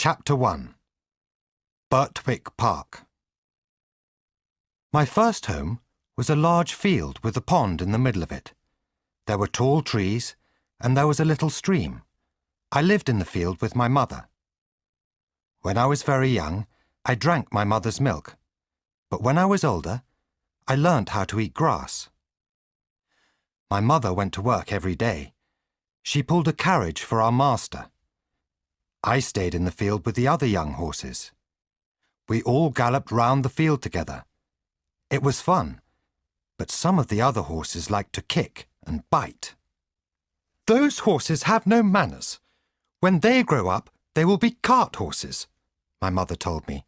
Chapter 1. Birtwick Park. My first home was a large field with a pond in the middle of it. There were tall trees, and there was a little stream. I lived in the field with my mother. When I was very young, I drank my mother's milk. But when I was older, I learnt how to eat grass. My mother went to work every day. She pulled a carriage for our master. I stayed in the field with the other young horses. We all galloped round the field together. It was fun, but some of the other horses liked to kick and bite. "Those horses have no manners. When they grow up, they will be cart horses," my mother told me.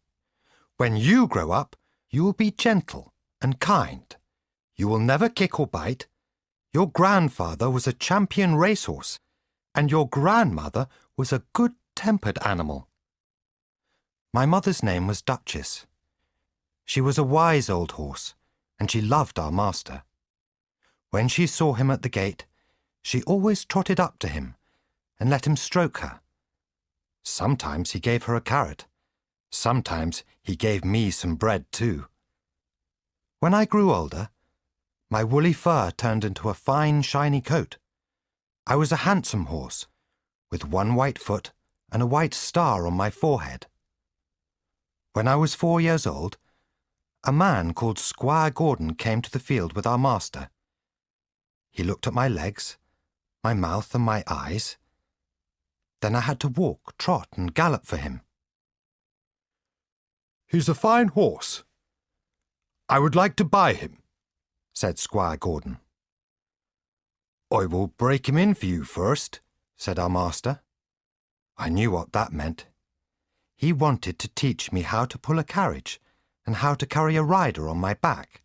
"When you grow up, you will be gentle and kind. You will never kick or bite. Your grandfather was a champion racehorse, and your grandmother was a good-tempered animal." My mother's name was Duchess. She was a wise old horse, and she loved our master. When she saw him at the gate, she always trotted up to him and let him stroke her. Sometimes he gave her a carrot. Sometimes he gave me some bread too. When I grew older, my woolly fur turned into a fine, shiny coat. I was a handsome horse, with one white foot and a white star on my forehead. When I was 4 years old, a man called Squire Gordon came to the field with our master. He looked at my legs, my mouth and my eyes. Then I had to walk, trot and gallop for him. "He's a fine horse. I would like to buy him," said Squire Gordon. "I will break him in for you first," said our master. I knew what that meant. He wanted to teach me how to pull a carriage and how to carry a rider on my back.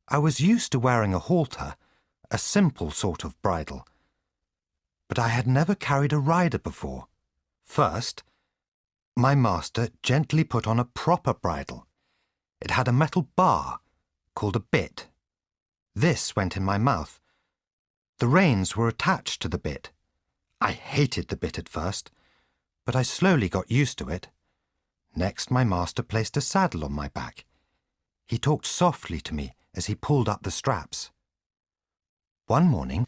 I was used to wearing a halter, a simple sort of bridle, but I had never carried a rider before. First, my master gently put on a proper bridle. It had a metal bar called a bit. This went in my mouth. The reins were attached to the bit. I hated the bit at first, but I slowly got used to it. Next, my master placed a saddle on my back. He talked softly to me as he pulled up the straps. One morning,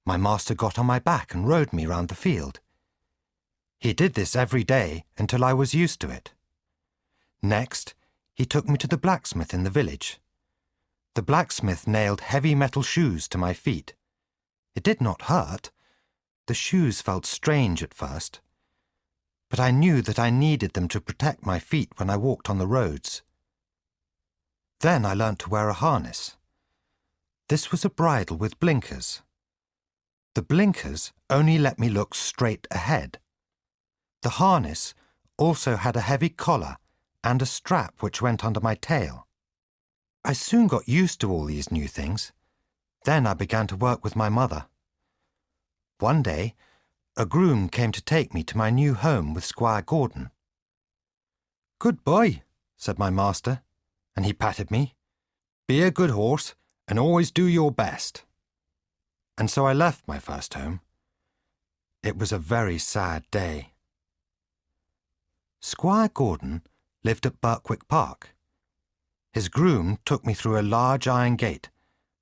my master got on my back and rode me round the field. He did this every day until I was used to it. Next, he took me to the blacksmith in the village. The blacksmith nailed heavy metal shoes to my feet. It did not hurt. The shoes felt strange at first, but I knew that I needed them to protect my feet when I walked on the roads. Then I learnt to wear a harness. This was a bridle with blinkers. The blinkers only let me look straight ahead. The harness also had a heavy collar and a strap which went under my tail. I soon got used to all these new things. Then I began to work with my mother. One day, a groom came to take me to my new home with Squire Gordon. "Good boy," said my master, and he patted me. "Be a good horse and always do your best." And so I left my first home. It was a very sad day. Squire Gordon lived at Birtwick Park. His groom took me through a large iron gate,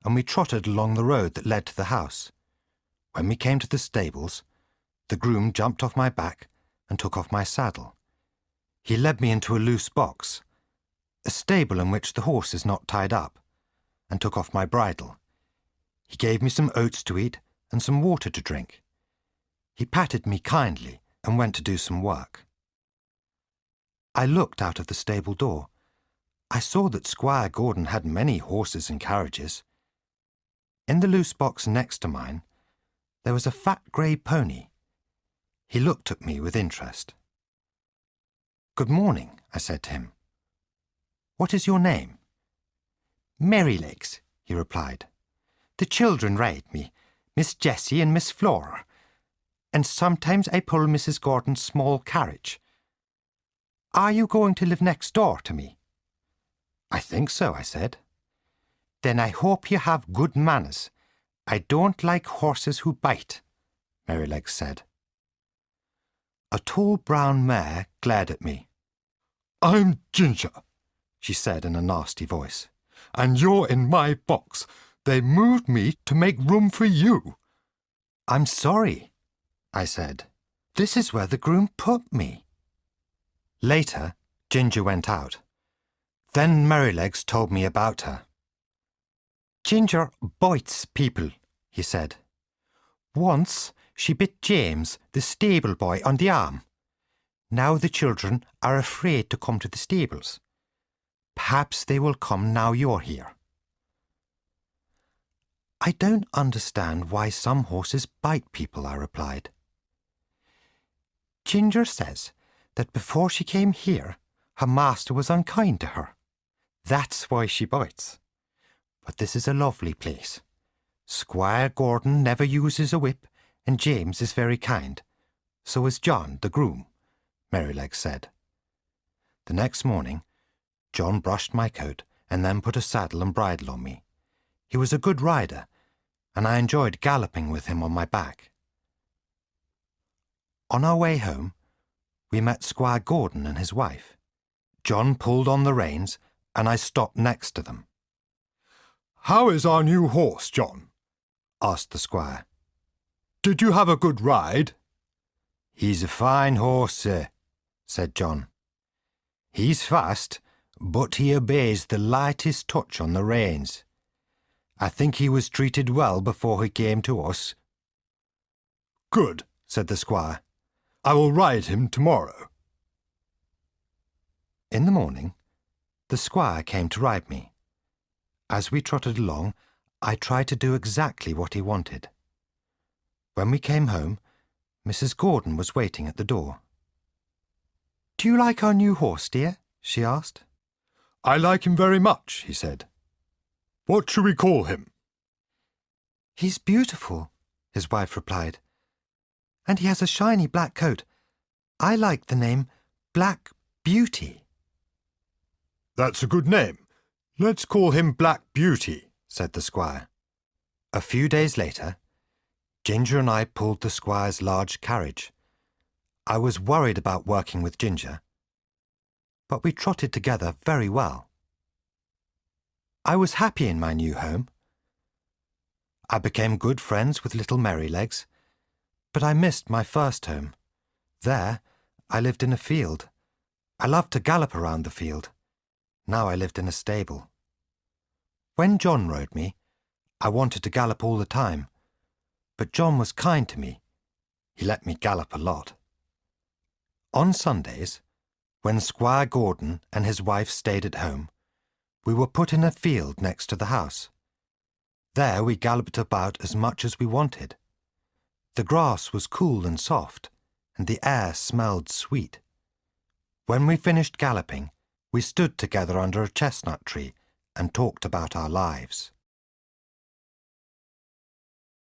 and we trotted along the road that led to the house. When we came to the stables, the groom jumped off my back and took off my saddle. He led me into a loose box, a stable in which the horse is not tied up, and took off my bridle. He gave me some oats to eat and some water to drink. He patted me kindly and went to do some work. I looked out of the stable door. I saw that Squire Gordon had many horses and carriages. In the loose box next to mine, there was a fat grey pony. He looked at me with interest. "Good morning," I said to him. "What is your name?" "Merrylegs," he replied. "The children ride me, Miss Jessie and Miss Flora, and sometimes I pull Mrs. Gordon's small carriage. Are you going to live next door to me?" "I think so," I said. "Then I hope you have good manners. I don't like horses who bite," Merrylegs said. A tall brown mare glared at me. "I'm Ginger," she said in a nasty voice. "and you're in my box. They moved me to make room for you." I'm sorry, I said. This is where the groom put me. Later, Ginger went out. Then Merrylegs told me about her. Ginger bites people, he said. Once she bit James, the stable boy, on the arm. Now the children are afraid to come to the stables. Perhaps they will come now you're here. I don't understand why some horses bite people, I replied. Ginger says that before she came here, her master was unkind to her. That's why she bites. But this is a lovely place. Squire Gordon never uses a whip, and James is very kind. So is John, the groom, Merrylegs said. The next morning, John brushed my coat and then put a saddle and bridle on me. He was a good rider, and I enjoyed galloping with him on my back. On our way home, we met Squire Gordon and his wife. John pulled on the reins, and I stopped next to them. "How is our new horse, John?" asked the squire. "Did you have a good ride?" "He's a fine horse, sir," said John. "He's fast, but he obeys the lightest touch on the reins. I think he was treated well before he came to us." "Good," said the squire. "I will ride him tomorrow." In the morning, the squire came to ride me. As we trotted along, I tried to do exactly what he wanted. When we came home, Mrs. Gordon was waiting at the door. "Do you like our new horse, dear?" she asked. "I like him very much," he said. "What shall we call him?" "He's beautiful," his wife replied. "And he has a shiny black coat. I like the name Black Beauty." "That's a good name. Let's call him Black Beauty," said the squire. A few days later, Ginger and I pulled the squire's large carriage. I was worried about working with Ginger, but we trotted together very well. I was happy in my new home. I became good friends with little Merrylegs, but I missed my first home. There, I lived in a field. I loved to gallop around the field. Now I lived in a stable. When John rode me, I wanted to gallop all the time, but John was kind to me. He let me gallop a lot. On Sundays, when Squire Gordon and his wife stayed at home, we were put in a field next to the house. There we galloped about as much as we wanted. The grass was cool and soft, and the air smelled sweet. When we finished galloping, we stood together under a chestnut tree and talked about our lives.